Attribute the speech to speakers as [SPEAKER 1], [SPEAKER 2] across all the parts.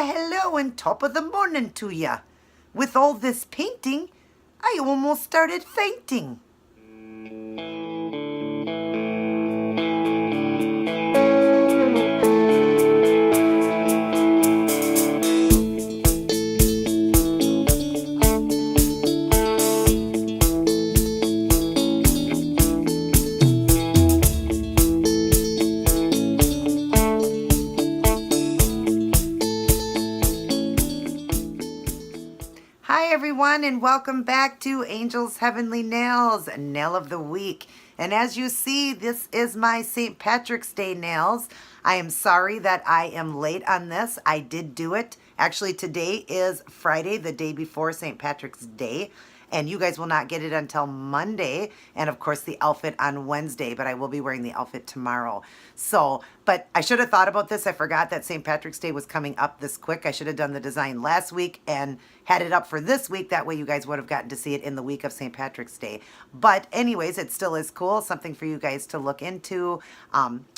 [SPEAKER 1] hello and top of the morning to ya. With all this painting, I almost started fainting. Hi everyone and welcome back to Angel's Heavenly Nails, Nail of the Week. And as you see, this is my St. Patrick's Day nails. I am sorry that I am late on this. I did do it. Actually, today is Friday, the day before St. Patrick's Day. And you guys will not get it until Monday. And of course the outfit on Wednesday, but I will be wearing the outfit tomorrow. So, but I should have thought about this. I forgot that St. Patrick's Day was coming up this quick. I should have done the design last week and had it up for this week. That way you guys would have gotten to see it in the week of St. Patrick's Day. But anyways, it still is cool. Something for you guys to look into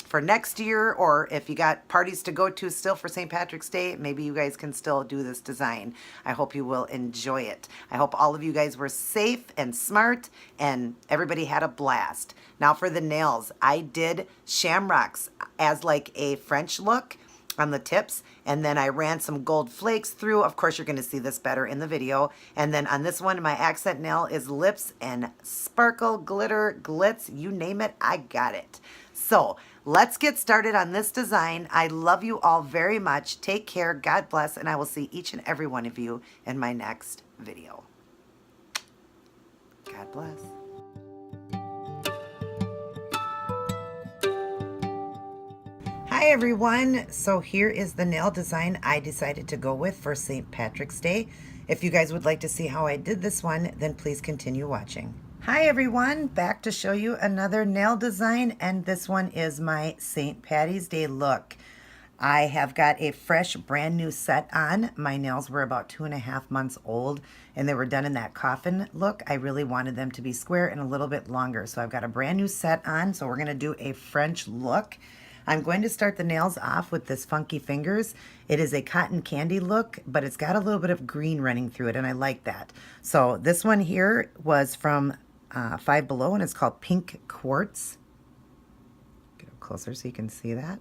[SPEAKER 1] for next year, or if you got parties to go to still for St. Patrick's Day, maybe you guys can still do this design. I hope you will enjoy it. I hope all of you guys were safe and smart and everybody had a blast. Now for the nails, I did shamrocks as like a French look on the tips, and then I ran some gold flakes through. Of course, you're going to see this better in the video. And then on this one, my accent nail is lips and sparkle, glitter, glitz, you name it, I got it. So let's get started on this design. I love you all very much. Take care, God bless, and I will see each and every one of you in my next video. God bless. Hi everyone, so here is the nail design I decided to go with for St. Patrick's Day. If you guys would like to see how I did this one, then please continue watching. Hi everyone, back to show you another nail design, and this one is my St. Patty's Day look. I have got a fresh brand new set on. My nails were about 2.5 months old and they were done in that coffin look. I really wanted them to be square and a little bit longer, so I've got a brand new set on. So we're going to do a French look. I'm going to start the nails off with this Funky Fingers. It is a cotton candy look, but it's got a little bit of green running through it, and I like that. So this one here was from Five Below, and it's called Pink Quartz. Get up closer so you can see that.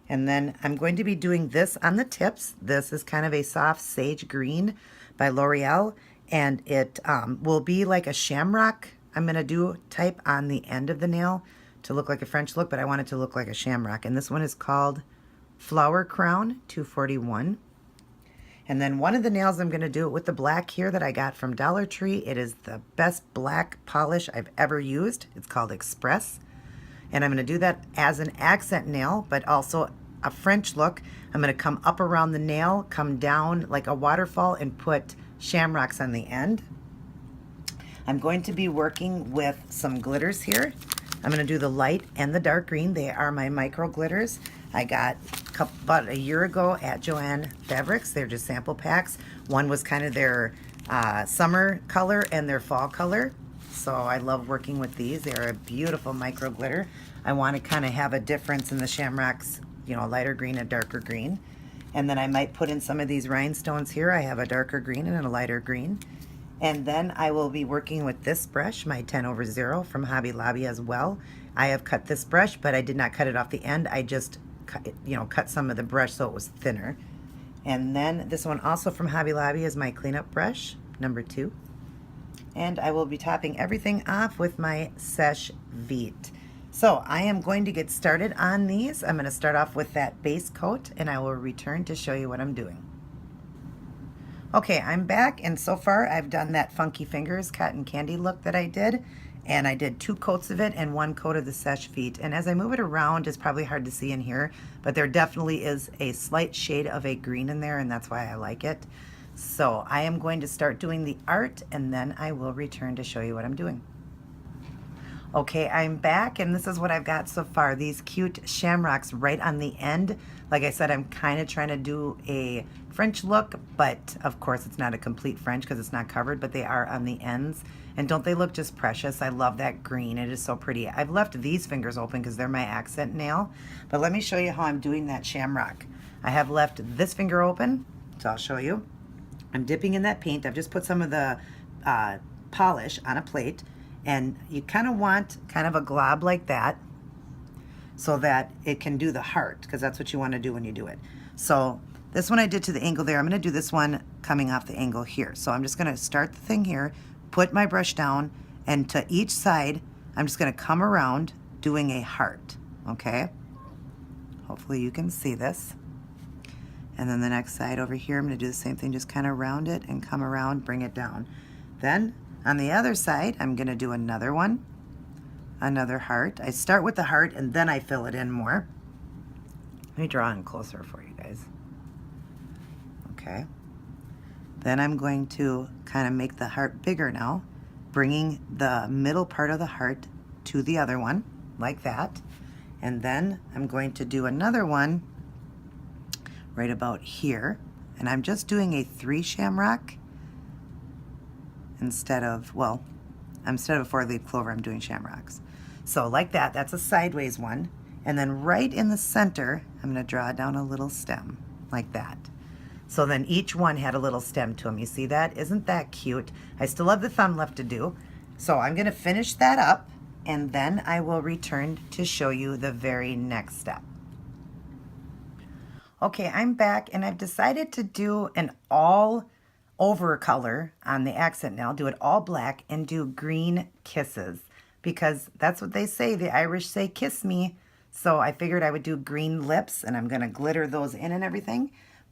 [SPEAKER 1] And then I'm going to be doing this on the tips. This is kind of a soft sage green by L'Oreal, and it will be like a shamrock. I'm going to do type on the end of the nail to look like a French look, but I want it to look like a shamrock. And this one is called Flower Crown 241. And then one of the nails, I'm going to do it with the black here that I got from Dollar Tree. It is the best black polish I've ever used. It's called Express. And I'm going to do that as an accent nail, but also a French look. I'm going to come up around the nail, come down like a waterfall, and put shamrocks on the end. I'm going to be working with some glitters here. I'm going to do the light and the dark green. They are my micro glitters. I got about a year ago at Joanne Fabrics. They're just sample packs. One was kind of their summer color and their fall color. So I love working with these. They're a beautiful micro glitter. I want to kind of have a difference in the shamrocks, you know, a lighter green and darker green. And then I might put in some of these rhinestones here. I have a darker green and a lighter green. And then I will be working with this brush, my 10/0 from Hobby Lobby as well. I have cut this brush, but I did not cut it off the end. I just cut some of the brush so it was thinner. And then this one also from Hobby Lobby is my cleanup brush, number 2. And I will be topping everything off with my Seche Vite. So I am going to get started on these. I'm going to start off with that base coat, and I will return to show you what I'm doing. Okay, I'm back, and so far I've done that Funky Fingers cotton candy look that I did, and I did 2 coats of it and 1 coat of the Seche Vite. And as I move it around, it's probably hard to see in here, but there definitely is a slight shade of a green in there, and that's why I like it. So I am going to start doing the art, and then I will return to show you what I'm doing. Okay, I'm back, and this is what I've got so far. These cute shamrocks right on the end. Like I said, I'm kind of trying to do a French look, but of course it's not a complete French because it's not covered, but they are on the ends. And don't they look just precious? I love that green. It is so pretty. I've left these fingers open because they're my accent nail, but let me show you how I'm doing that shamrock. I have left this finger open, so I'll show you. I'm dipping in that paint. I've just put some of the polish on a plate, and you kind of want kind of a glob like that so that it can do the heart, because that's what you want to do when you do it. So this one I did to the angle there. I'm going to do this one coming off the angle here. So I'm just going to start the thing here, put my brush down, and to each side, I'm just going to come around doing a heart, okay? Hopefully you can see this. And then the next side over here, I'm going to do the same thing, just kind of round it and come around, bring it down. Then on the other side, I'm going to do another one, another heart. I start with the heart and then I fill it in more. Let me draw in closer for you guys. Okay. Then I'm going to kind of make the heart bigger now, bringing the middle part of the heart to the other one, like that. And then I'm going to do another one right about here, and I'm just doing a 3 shamrock instead of, well, instead of a 4-leaf clover, I'm doing shamrocks. So like that, that's a sideways one. And then right in the center, I'm going to draw down a little stem like that. So then each one had a little stem to them. You see that? Isn't that cute? I still have the thumb left to do. So I'm going to finish that up, and then I will return to show you the very next step. Okay, I'm back, and I've decided to do an all over color on the accent nail, do it all black, and do green kisses, because that's what they say. The Irish say kiss me. So I figured I would do green lips, and I'm going to glitter those in and everything.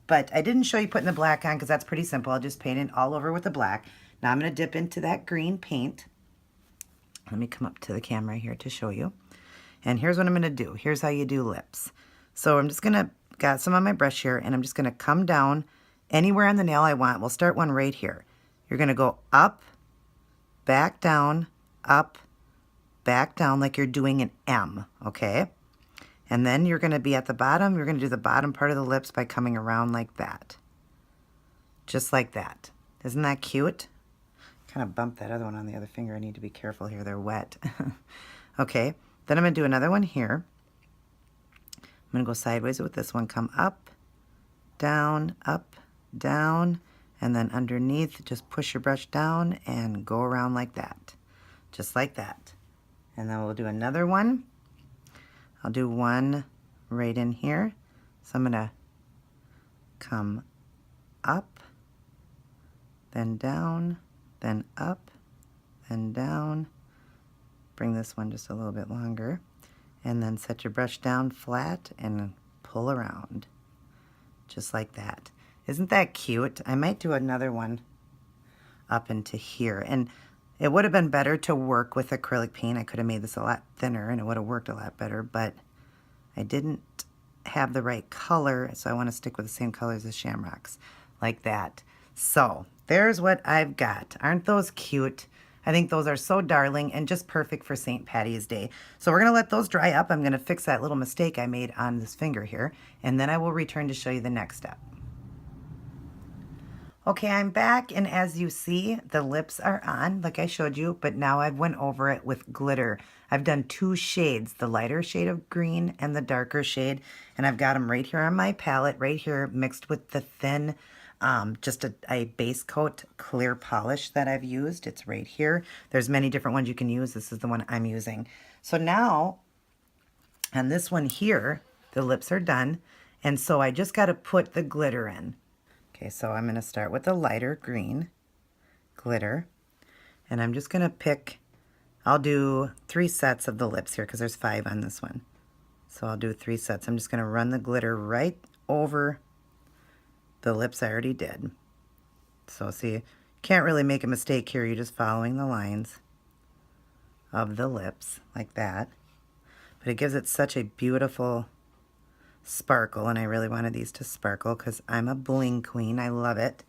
[SPEAKER 1] But I didn't show you putting the black on because that's pretty simple. I'll just paint it all over with the black. Now I'm going to dip into that green paint. Let me come up to the camera here to show you. And here's what I'm going to do. Here's how you do lips. So I'm just going to got some on my brush here, and I'm just going to come down anywhere on the nail I want. We'll start one right here. You're going to go up, back down, up, back down, like you're doing an M, okay? And then you're going to be at the bottom. You're going to do the bottom part of the lips by coming around like that. Just like that. Isn't that cute? Kind of bumped that other one on the other finger. I need to be careful here. They're wet. Okay. Then I'm going to do another one here. I'm going to go sideways with this one. Come up, down, and then underneath, just push your brush down and go around like that. Just like that. And then we'll do another one. I'll do one right in here. So I'm going to come up, then down, then up, then down. Bring this one just a little bit longer. And then set your brush down flat and pull around. Just like that. Isn't that cute? I might do another one up into here. And it would have been better to work with acrylic paint. I could have made this a lot thinner and it would have worked a lot better, but I didn't have the right color, so I want to stick with the same colors as shamrocks, like that. So there's what I've got. Aren't those cute? I think those are so darling and just perfect for St. Patty's Day. So we're going to let those dry up. I'm going to fix that little mistake I made on this finger here, and then I will return to show you the next step. Okay, I'm back, and as you see, the lips are on, like I showed you, but now I've went over it with glitter. I've done 2 shades, the lighter shade of green and the darker shade, and I've got them right here on my palette, right here, mixed with the thin, just a base coat clear polish that I've used. It's right here. There's many different ones you can use. This is the one I'm using. So now, on this one here, the lips are done, and so I just got to put the glitter in. Okay, so I'm going to start with the lighter green glitter, and I'm just going to pick, I'll do 3 sets of the lips here because there's 5 on this one. So I'll do 3 sets. I'm just going to run the glitter right over the lips I already did. So see, you can't really make a mistake here. You're just following the lines of the lips like that. But it gives it such a beautiful sparkle, and I really wanted these to sparkle because I'm a bling queen. I love it.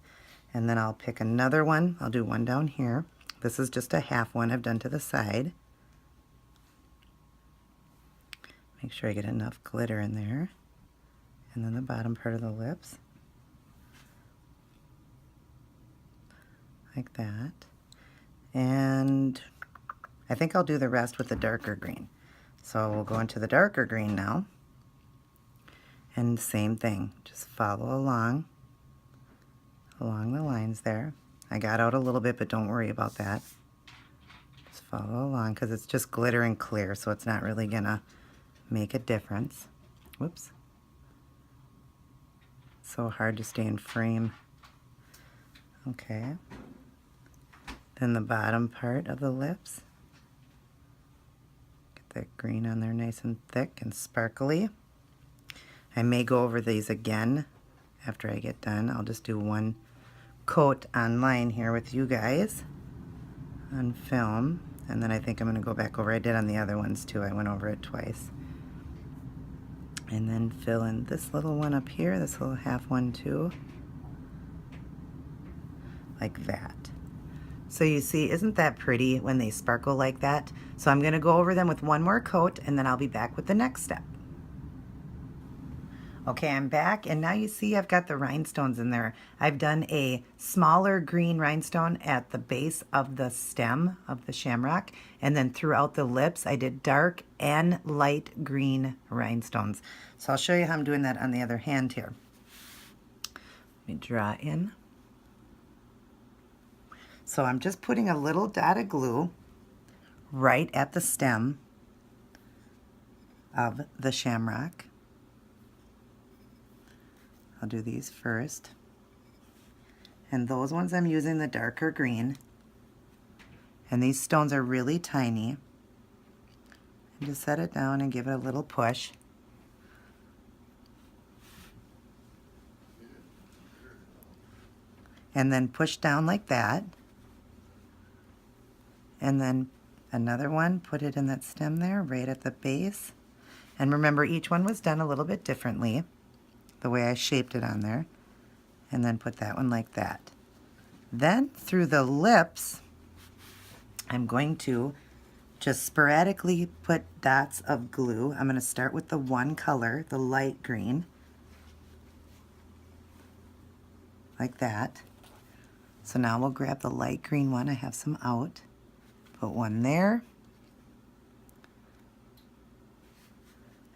[SPEAKER 1] And then I'll pick another one. I'll do one down here. This is just a half one I've done to the side. Make sure I get enough glitter in there. And then the bottom part of the lips. like that. And I think I'll do the rest with the darker green. So we'll go into the darker green now. And same thing, just follow along the lines there. I got out a little bit, but don't worry about that. Just follow along because it's just glitter and clear, so it's not really gonna make a difference. Whoops. So hard to stay in frame. Okay. Then the bottom part of the lips. Get that green on there nice and thick and sparkly. I may go over these again after I get done. I'll just do one coat online here with you guys on film, and then I think I'm going to go back over. I did on the other ones too. I went over it twice. And then fill in this little one up here, this little half one too, like that. So you see, isn't that pretty when they sparkle like that? So I'm going to go over them with one more coat, and then I'll be back with the next step. Okay, I'm back, and now you see I've got the rhinestones in there. I've done a smaller green rhinestone at the base of the stem of the shamrock, and then throughout the lips I did dark and light green rhinestones. So I'll show you how I'm doing that on the other hand here. Let me draw in. So I'm just putting a little dot of glue right at the stem of the shamrock. I'll do these first. And those ones I'm using the darker green. And these stones are really tiny. And just set it down and give it a little push. And then push down like that. And then another one, put it in that stem there, right at the base. And remember, each one was done a little bit differently, the way I shaped it on there. And then put that one like that. Then through the lips, I'm going to just sporadically put dots of glue. I'm going to start with the one color, the light green, like that. So now we'll grab the light green one. I have some out. Put one there.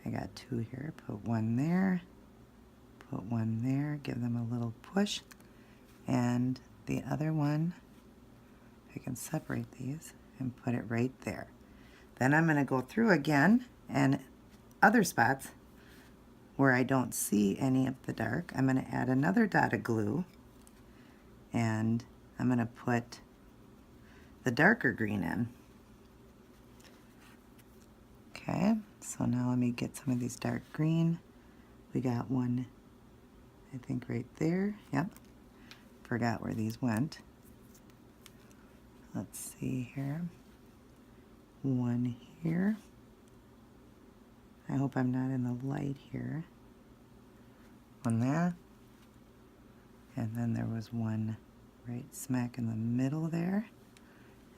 [SPEAKER 1] I got two here. Put one there. Put one there. Give them a little push. And the other one, I can separate these and put it right there. Then I'm going to go through again, and other spots where I don't see any of the dark, I'm going to add another dot of glue, and I'm going to put the darker green in. Okay, so now let me get some of these dark green. We got one, I think, right there. Yep, forgot where these went. Let's see here. One here. I hope I'm not in the light here. One there. And then there was one right smack in the middle there.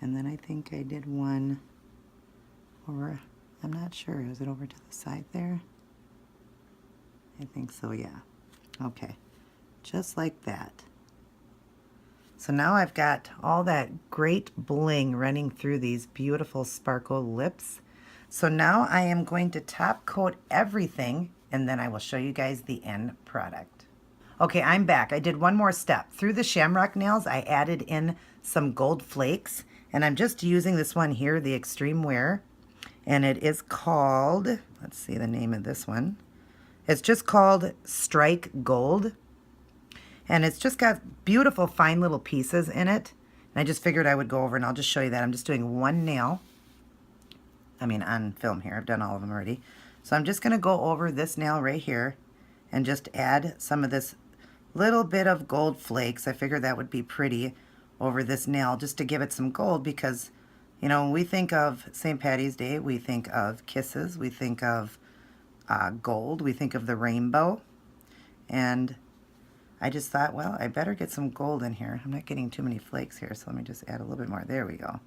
[SPEAKER 1] And then I think I did one over, I'm not sure, is it over to the side there? I think so, yeah. Okay, just like that. So now I've got all that great bling running through these beautiful sparkle lips. So now I am going to top coat everything, and then I will show you guys the end product. Okay, I'm back. I did one more step. Through the shamrock nails, I added in some gold flakes, and I'm just using this one here, the Extreme Wear, and it is called, let's see the name of this one. It's just called Strike Gold. And it's just got beautiful fine little pieces in it. And I just figured I would go over and I'll just show you that. I'm just doing one nail. I mean on film here. I've done all of them already. So I'm just going to go over this nail right here and just add some of this little bit of gold flakes. I figured that would be pretty over this nail just to give it some gold because, you know, when we think of St. Patty's Day, we think of kisses, we think of gold, we think of the rainbow. And I just thought, well, I better get some gold in here. I'm not getting too many flakes here, so let me just add a little bit more. There we go.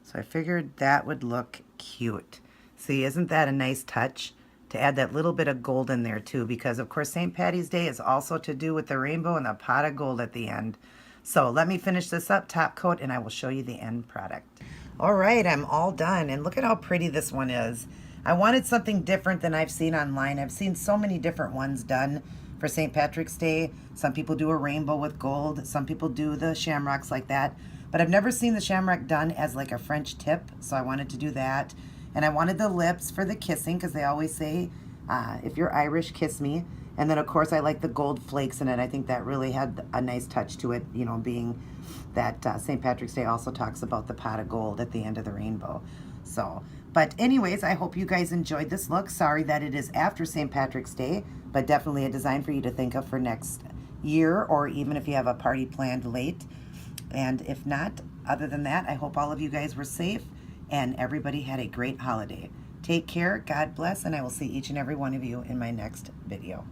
[SPEAKER 1] So I figured that would look cute. See, isn't that a nice touch to add that little bit of gold in there too, because of course St. Patty's Day is also to do with the rainbow and the pot of gold at the end. So let me finish this up, top coat, and I will show you the end product. All right, I'm all done, and look at how pretty this one is. I wanted something different than I've seen online. I've seen so many different ones done for St. Patrick's Day. Some people do a rainbow with gold. Some people do the shamrocks like that. But I've never seen the shamrock done as like a French tip, so I wanted to do that. And I wanted the lips for the kissing, because they always say, if you're Irish, kiss me. And then, of course, I like the gold flakes in it. I think that really had a nice touch to it, you know, being that St. Patrick's Day also talks about the pot of gold at the end of the rainbow. So, but anyways, I hope you guys enjoyed this look. Sorry that it is after St. Patrick's Day, but definitely a design for you to think of for next year, or even if you have a party planned late. And if not, other than that, I hope all of you guys were safe and everybody had a great holiday. Take care, God bless, and I will see each and every one of you in my next video.